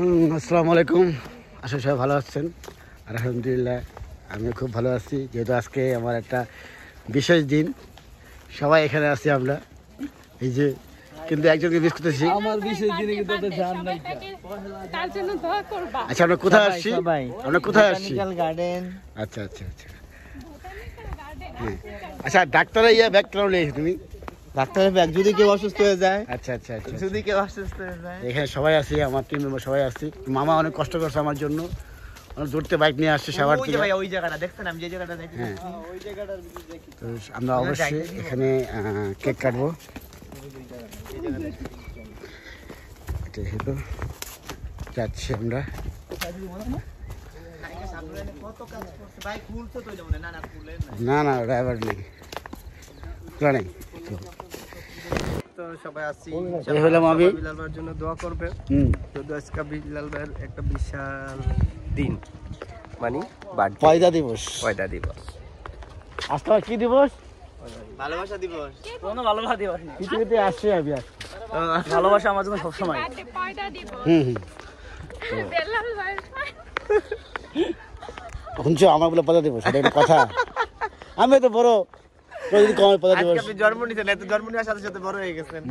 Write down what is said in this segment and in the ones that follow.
আসসালামু আলাইকুম। আশা সবাই ভালো আছেন। আলহামদুলিল্লাহ আমিও খুব ভালো আছি, যেহেতু আজকে আমার একটা বিশেষ দিন। সবাই এখানে আছি আমরা, এই যে, কিন্তু একজনকে মিস করতেছি। আমার বিশেষ দিনে কিন্তু জান নাই, তার জন্য দোয়া করবা। আচ্ছা, আমরা কোথায় আসছি? আমরা কোথায় আসছি? গার্ডেন। আচ্ছা আচ্ছা আচ্ছা, আচ্ছা ডাক্তার ব্যাগ কেন নিয়েছি তুমি? ডাক্তারের ব্যাগ যদি কেউ অসুস্থ হয়ে যায়। আচ্ছা আচ্ছা আচ্ছা, যদি কেউ অসুস্থ হয়ে যায়। এখানে সবাই আছি, আমার টিম মেম্বার সবাই আছি। মামা অনেক কষ্ট করছে আমার জন্য, অনেক দূরতে বাইক নিয়ে আসছে সাভার থেকে। ওই জায়গাটা দেখছেন, আমি যে জায়গাটা দেখি। হ্যাঁ, ওই জায়গাটার দেখি। তো আমরা অবশ্যই এখানে কেক কাটবো। এটা হলো যাচ্ছি আমরা। না না, ড্রাইভার নেই, খোলা নেই। তো সবাই আসছি, এই হলাম আমি। বিলাল ভাইয়ের জন্য দোয়া করবে। যদি আজকে বিলাল ভাইয়ের একটা বিশাল দিন, মানে পয়দা দিবস। পয়দা দিবস। আজকে আবার কি দিবস? ভালোবাসা দিবস। কোনো ভালোবাসা দিবস না, পৃথিবীতে আসছে আমি আজকে। ভালোবাসা আমার জন্য সবসময়। পয়দা দিবস। বেলাল ভাই শুনছো, আমার বলে পয়দা দিবস, এটা একটা কথা। আমি তো বড়, যদি কমে পয়দা দিবস। আপনি জন্ম নিয়েছেন, এত জন্ম নেওয়ার সাথে সাথে বড় হয়ে গেছেন।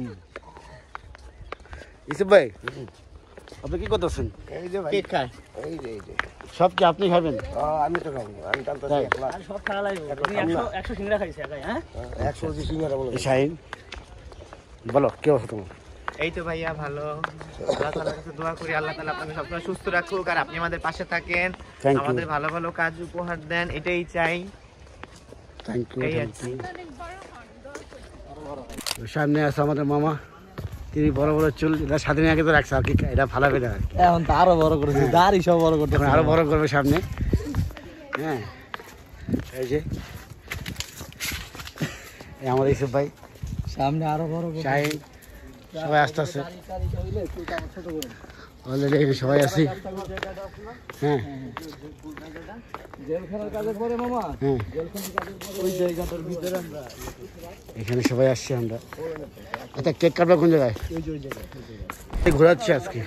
ইসুফ ভাই, আপনি কি করতেছেন? এই যে ভাই কেক খায়। সব কি আপনি খাবেন? আমি তো খাবো, আমি টানতেছি তাই? একলা। সব খাওয়া লাগবে। 100 সিংড়া খাইছে একাই, হ্যাঁ? 100 জি সিঙ্গারা বলো। এই শাহিন, বলো কি অবস্থা তোমার? এই তো ভাইয়া ভালো। আল্লাহ তাআলার কাছে দোয়া করি, আল্লাহ তাআলা আপনাকে সবসময় সুস্থ রাখুক, আর আপনি আমাদের পাশে থাকেন, Thank you. আমাদের ভালো ভালো কাজ উপহার দেন, এটাই চাই। Thank you. এই আর কি। সামনে আছে আমাদের মামা, তিনি বড় বড় চুল, এটা স্বাধীন আগে তো রাখছে আর কি, এটা ফালাবে না আর কি। এখন তো আরো বড় করেছে, দাড়ি সব বড় করতে। এখন আরো বড় করবে সামনে। হ্যাঁ, এই যে এই আমাদের ইসুফ ভাই, সামনে আরো বড় করবে। শাহিন, সবাই আস্তে আস্তে অলরেডি সবাই আছি। হ্যাঁ জেলখানার কাজে পরে মামা, হ্যাঁ, জেলখানার কাজে পরে ওই জায়গাটার ভিতরে আমরা এখানে সবাই আসছি আমরা। আচ্ছা, কেক কাটবা কোন জায়গায়? ওই জায়গায় ঘোরাচ্ছি আজকে।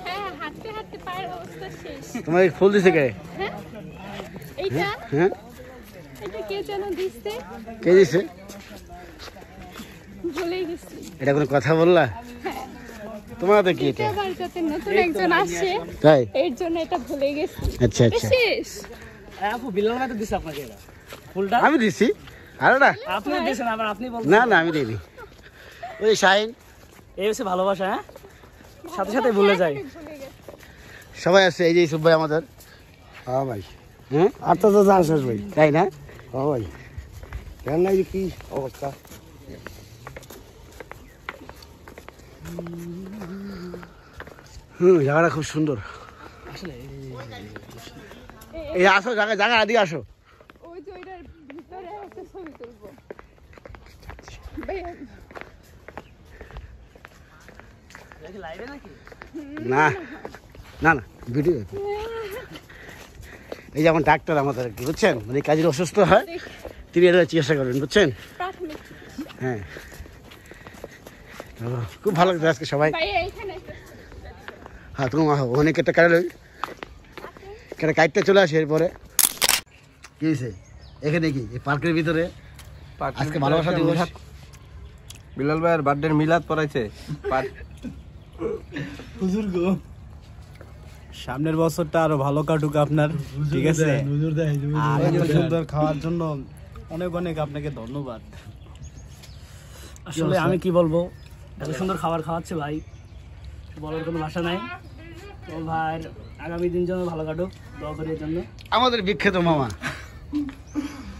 হ্যাঁ, হাঁটতে হাঁটতে পায়ের অবস্থা শেষ। তোমার এই ফুল দিছে কে? হ্যাঁ, এইটা হ্যাঁ, এটা কে যেন দিছে, কে দিছে? ভুলে গেছি। এটা কোনো কথা বললা? তোমার হাতে কি এটা? এটা বাড়িতে নতুন একজন আসছে, তাই? এর জন্য এটা ভুলে গেছি। আচ্ছা এটা আচ্ছা, শেষ। আপু বিলাল ভাই তো দিছে আপনাকে এটা ফুলটা। আমি দিছি। আরে না আপনি দিয়েছেন, আবার আপনি বলছেন। না না, আমি দিইনি। ওই শাহিন, এই হচ্ছে ভালোবাসা, হ্যাঁ, সাথে সাথে ভুলে যায়। ভুলে গেছি। সবাই আছে। এই যে ইসুফ ভাই আমাদের। হ্যাঁ ভাই, হ্যাঁ আর তো জানছিস ভাই, তাই না? হ্যাঁ ভাই, কেন নাই কি অবস্থা? জায়গাটা খুব সুন্দর। এই আসো, জায়গা জায়গা আদিকে আসো। ওই যে ওইটার ভিতরে একটা ছবি তুলবো। ভাইয়া, লাইভে নাকি? না না না, ভিডিও। এই যেমন ডাক্তার আমাদের আর কি, বুঝছেন, মানে কাজের অসুস্থ হয়, তিনি এটা চিকিৎসা করবেন, বুঝছেন? প্রাথমিক হ্যাঁ, খুব ভালো লাগছে আজকে সবাই। ভাইয়া এইখানে একটা হ্যাঁ, তুমি অনেক একটা কাটে কেন কাইটটা চলে আসে। এরপরে কি হয়েছে এখানে, কি এই পার্কের ভিতরে আজকে ভালোবাসা দিবস। বিলাল ভাইয়ের বার্থডে মিলাদ পড়াইছে হুজুর গো। সামনের বছরটা আরো ভালো কাটুক আপনার, ঠিক আছে? আর এত সুন্দর খাওয়ার জন্য অনেক অনেক আপনাকে ধন্যবাদ। আসলে আমি কি বলবো, এত সুন্দর খাবার খাওয়াচ্ছে ভাই, বলার কোনো ভাষা নাই। তো ভাই আগামী দিন যেন ভালো কাটুক, দোয়া করি এর জন্য। আমাদের বিখ্যাত মামা,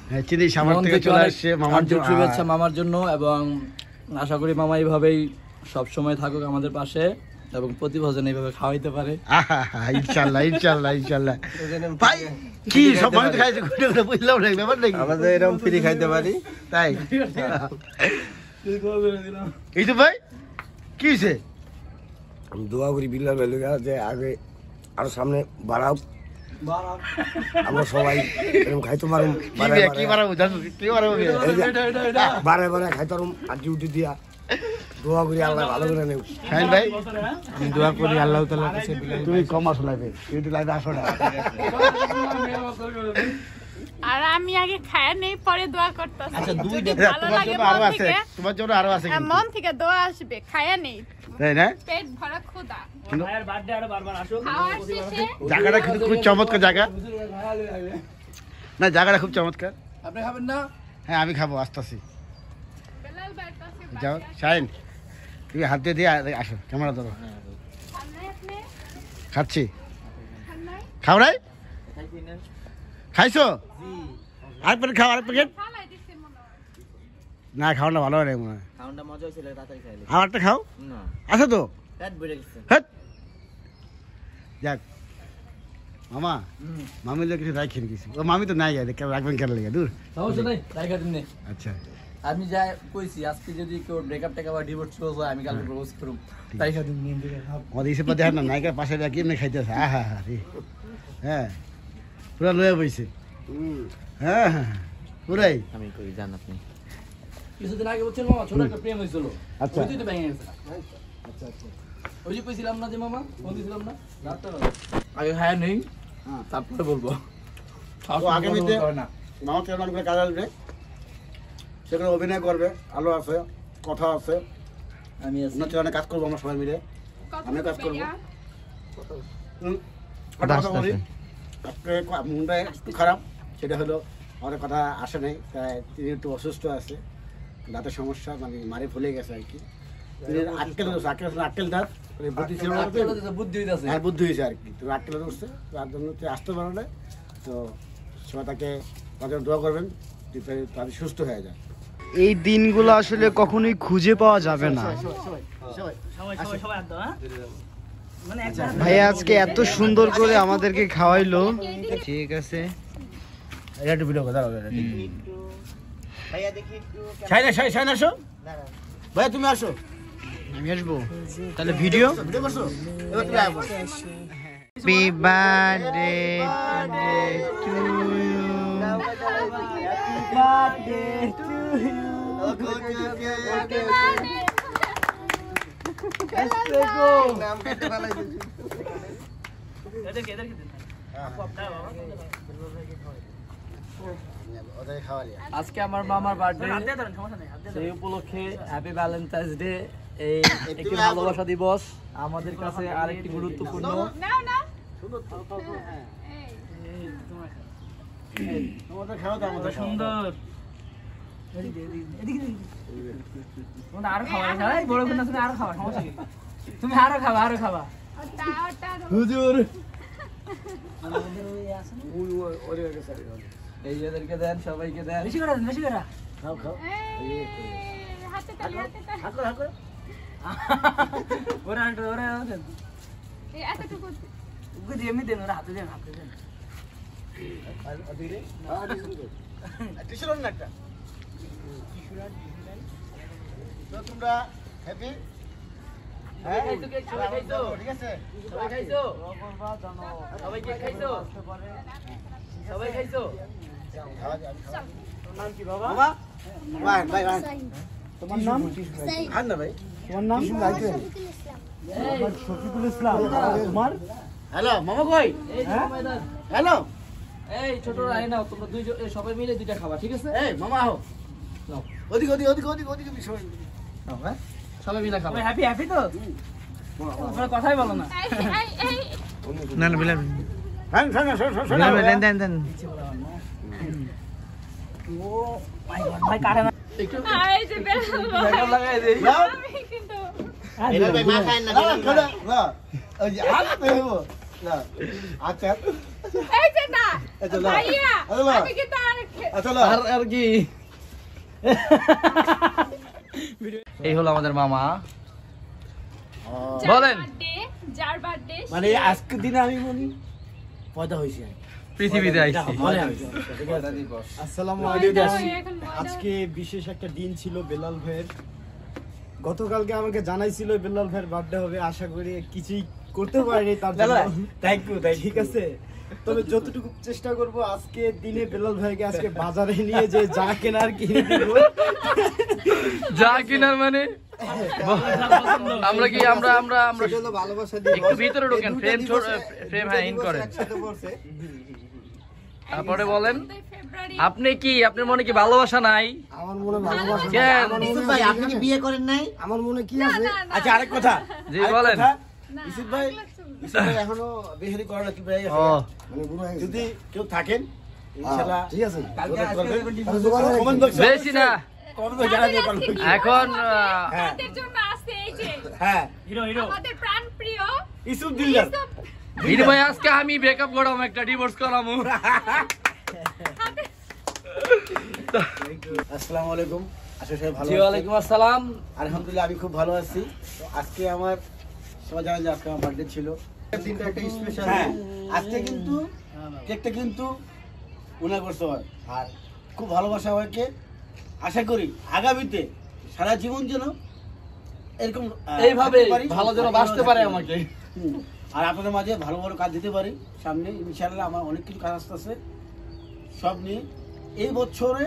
হ্যাঁ, চিনি সাভার থেকে চলে আসছে মামার জন্য। শুভেচ্ছা মামার জন্য, এবং আশা করি মামা এইভাবেই সব সময় থাকুক আমাদের পাশে, এবং প্রতি ভোজন এইভাবে খাওয়াইতে পারে। ইনশাল্লাহ ইনশাল্লাহ ইনশাল্লাহ। ভাই কি সব মানুষ খাইছে, ঘুরে ঘুরে বুঝলাম না ব্যাপার নাকি? আমাদের এরকম ফ্রি খাইতে পারি, তাই? এই তো ভাই কি হয়েছে? আমি দোয়া করি বিলাল ভাই যে আগে আরো সামনে বাড়াও, আমরা সবাই এরকম খাইতে পারুম, কি বাড়াবো জানো, কি বাড়াবো? বারে বারে খাইতে পারুম আর ডিউটি দিয়া। দোয়া করি আল্লাহ ভালো করে নেব। শাহিন ভাই আমি দোয়া করি আল্লাহ তাআলার কাছে বিলাল তুমি কম আসো লাইভে, ইউটিউব লাইভে আসো না। আর আমি আগে খায় নেই পরে দোয়া করতেছি। আচ্ছা, যদি ভালো তোমার লাগে জন্য আরো মন আছে, থেকে, তোমার জন্য আরো আছে কিন্তু। মন থেকে দোয়া আসবে, খায়া নেই, তাই না? পেট ভরা ক্ষুধা। ভাইয়ের বার্থডে আরো বারবার আসুক। খাওয়ার শেষে জায়গাটা কিন্তু খুব চমৎকার জায়গা, না জায়গাটা খুব চমৎকার। আপনি খাবেন না? হ্যাঁ আমি খাবো, আসতেছি। বেলাল ভাইয়ের কাছে যাও বাড়ি আসে। শাহিন, তুমি হাত দিয়ে দিয়ে আসো, ক্যামেরা ধরো। খান নাই আপনি? খাচ্ছি। খান নাই? খাও নাই? খাইছো? আর প্যাকেট খাও, আর প্যাকেট। ফালাই দিছে মনে হয়। না খাও না, ভালো হয় না মনে হয়। খাওয়াটা মজা হয়েছিল, তাড়াতাড়ি খাইলে। আমারটা খাও, না, আছে তো। পেট ভরে গেছে। হ্যাঁ যাক মামা, মামি লোক কিছু রাখেন কিছু, ও মামি তো নাই গায়ে, রাখবেন কেন লেগে দূর। সমস্যা নেই, রাইখা দিন নে। আচ্ছা আমি যা কইছি, আজকে যদি কেউ ব্রেকআপ টেকা বা ডিভোর্স ক্লোজ হয়, আমি কালকে প্রপোজ করব। রাইখা দিন নিয়ে দিলে খাব। আমাদের ইসে পা দেখেন না, নায়িকার পাশে রাখি এমনি খাইতেছে। আহা হা রে, হ্যাঁ পুরা লয়ে বইছে। হ্যাঁ হ্যাঁ পুরাই। আমি কই জান আপনি কিছুদিন আগে বলছেন মামা ছোট একটা প্রেম হয়েছিল, আচ্ছা। ওইটাই তো ভেঙে গেছে। আচ্ছা আচ্ছা, ওই যে কইছিলাম না যে মামা, ফোন দিছিলাম না, আগে খায়া নেই, তারপরে বলবো। ও আগামীতে মামা চ্যানেল কাজ আসবে, সেখানে অভিনয় করবে, আলো আছে, কথা আছে, আমি আছি। অন্য চ্যানেলে কাজ করবো আমরা সবাই মিলে। কত আমিও কাজ করবো। রুপিয়া? কথা বলি, আজকে মনটা একটু খারাপ, সেটা হলো আমাদের কথা আসে নাই, তাই তিনি একটু অসুস্থ আছে, দাঁতের সমস্যা, মানে মারে ভুলে গেছে আর কি। তিনি আটকেল দাঁত বুদ্ধি ছিল না, বুদ্ধি হইতাছে। আর বুদ্ধি হয়েছে আর কি, তুমি আটকেলে ধরছে, তার জন্য তুই আসতে পারো না। তো সবাই তাকে তাদের দোয়া করবেন যাতে তাদের সুস্থ হয়ে যায়। এই দিনগুলো আসলে কখনোই খুঁজে পাওয়া যাবে না। সবাই হাত দাও, হ্যাঁ? মানে একটা ভাইয়া আজকে এত সুন্দর করে আমাদেরকে খাওয়াইলো। ঠিক আছে, এটা একটু ভিডিও কথা হবে। শাইন আসো, ভাইয়া তুমি আসো। আমি আসবো তাহলে ভিডিও। ভিডিও করছো, এবার তুমি আসো। Happy birthday to you, birthday to you. এদেরকে দেন। আপু আপনার বাবা। ওদের খাওয়ালি। আজকে আমার মামার বার্থডে, হাত দিয়ে ধরেন, সমস্যা নেই, হাত দিয়ে ধরেন। সেই উপলক্ষে হ্যাপি ভ্যালেন্টাইন্স ডে। এই একটি ভালোবাসা দিবস আমাদের কাছে আরেকটি গুরুত্বপূর্ণ। নাও নাও। এই, তোমাদের খাওয়া দাও, আমাদের খাওয়া দাও। সুন্দর। এদিকে তোমাদের আরো খাওয়া আছে, এই বড় গুণ আছে, আরো খাওয়া, সমস্যা কি? তুমি আরো খাবা, আরো খাবা। ওটা হুজুর এই এদেরকে দেন, সবাইকে দেন। বেশি করে দেন, বেশি করে। খাও খাও। এই, হাতে তালি, হাতে তালি। হাত করে, হাত করে। ওরা দেন। এই এতটুকু ওকে দিয়ে এমনি দেন, ওরা হাতে দেন, হাতে দেন। টিশার্ট না একটা। তো তোমরা হ্যাপি? হ্যাঁ খাইছো কেক? সবাই খাইছো? ঠিক আছে। সবাই খাইছো? সবাই কেক খাইছো? সবাই খাইছো? খাওয়া যায়, আমি খাওয়া। নাম কি বাবা? বাবা, ভাই ভাই ভাই। তোমার নাম? খান না ভাই। তোমার নাম? শফিকুল ইসলাম। তোমার? হ্যালো মামা কই? এই যে ময়দান। হ্যালো এই ছোটরা আই নাও, তোমরা দুইজন সবাই মিলে দুইটা খাবা, ঠিক আছে? এই মামা আহো। নাও, ওদিকে ওদিকে ওদিকে ওদিকে ওদিকে সবাই। নাও, হ্যাঁ? সবাই মিলে খাবা। তুমি হ্যাপি হ্যাপি তো? তোমরা কথাই বলো না। এই না না বিলাল, হ্যাঁ শোন শোন শোন শোন। দেন দেন দেন। ভাই কাটে না। একটু এই যে বেলাল ভাই। জায়গা লাগাই দেই। আমি কিন্তু এটা ভাই মা খায় না। না ওই যে হাত দেবো। না আচ্ছা এই যে না আচ্ছা, না। ভাইয়া আচ্ছা, না। আমি কিন্তু আর আচ্ছা না। আর কি এই হলো আমাদের মামা। বলেন। যার বার্থডে মানে আজকে দিনে আমি মনি পয়দা হইছি আমি। পৃথিবীতে আইছি। আসসালামু এখন আলাইকুম। মজা আজকে বিশেষ একটা দিন ছিল বেলাল ভাইয়ের। গতকালকে আমাকে জানাইছিল বেলাল ভাইয়ের বার্থডে হবে, আশা করি কিছুই করতে পারিনি তার জন্য। থ্যাংক ইউ ঠিক আছে, তবে যতটুকু চেষ্টা করব আজকে দিনে বেলাল ভাইকে আজকে বাজারে নিয়ে যে যা কেনার কিনে দিব। যা কিনার মানে আমরা কি আমরা ভালোবাসা একটু ভিতরে ঢোকেন, ফ্রেম হ্যাঁ ইন করেন। তারপরে বলেন ফেব্রুয়ারি আপনি কি, আপনার মনে কি ভালোবাসা নাই? আমার মনে ভালোবাসা কেন? ইসুফ ভাই আপনি কি বিয়ে করেন নাই? আমার মনে কি আছে আচ্ছা আরেক কথা, জি বলেন। ইসুফ ভাই ইসুফ ভাই এখনো বিয়ে করার কি ভাই ও মানে বুড়ো হয়ে গেছে। যদি কেউ থাকেন ইনশাআল্লাহ ঠিক আছে যোগাযোগ করবেন। তাহলে যোগাযোগ রাখি। কমেন্ট বক্সে বেশি না কমেন্ট বক্সে জানাতে পারবেন। এখন আমাদের জন্য আছে এই যে হ্যাঁ হিরো হিরো আমাদের প্রাণ প্রিয় ইসুফ দিলদার ভিড় ভাই আজকে আমি ব্রেকআপ করাম, একটা ডিভোর্স করামু। আসসালামু আলাইকুম, আশা সবাই ভালো জি আছেন। ওয়ালাইকুম আসসালাম। আলহামদুলিল্লাহ আমি খুব ভালো আছি। তো আজকে আমার সবাই জানেন যে আজকে আমার বার্থডে ছিল। দিনটা একটা স্পেশাল। হ্যাঁ আজকে কিন্তু কেকটা কিন্তু উনার করতে হয় আর খুব ভালোবাসা আমাকে। আশা করি আগামীতে সারা জীবন যেন এরকম এইভাবে থাকতে পারি, ভালো যেন বাঁচতে পারে আমাকে। হুম। আর আপনাদের মাঝে ভালো ভালো কাজ দিতে পারি সামনে ইনশাল্লাহ। আমার অনেক কিছু কাজ আসতেছে সব নিয়ে। এই বছরে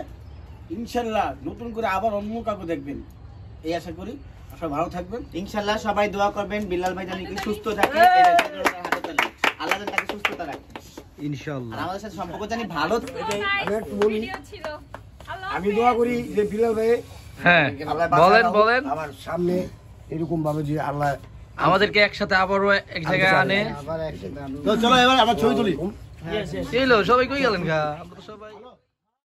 ইনশাল্লাহ নতুন করে আবার অন্য কাউকে দেখবেন এই আশা করি। সবাই ভালো থাকবেন ইনশাআল্লাহ সবাই দোয়া করবেন বিলাল ভাই জানি কি সুস্থ থাকে, আল্লাহ যেন তাকে সুস্থতা রাখে ইনশাআল্লাহ। আর আমাদের সাথে সম্পর্ক জানি ভালো থাকে। আমি একটু বলি। ভিডিও ছিল আল্লাহ আমি দোয়া করি যে বিলাল ভাই হ্যাঁ আল্লাহ বলেন বাঁচায় বলেন। আমার সামনে এরকম ভাবে যে আল্লাহ আমাদেরকে একসাথে আবারও এক জায়গায় আনে। তো চলো এবার আমরা ছবি তুলি। ছিল সবাই কই গেলেন গা? আমরা তো সবাই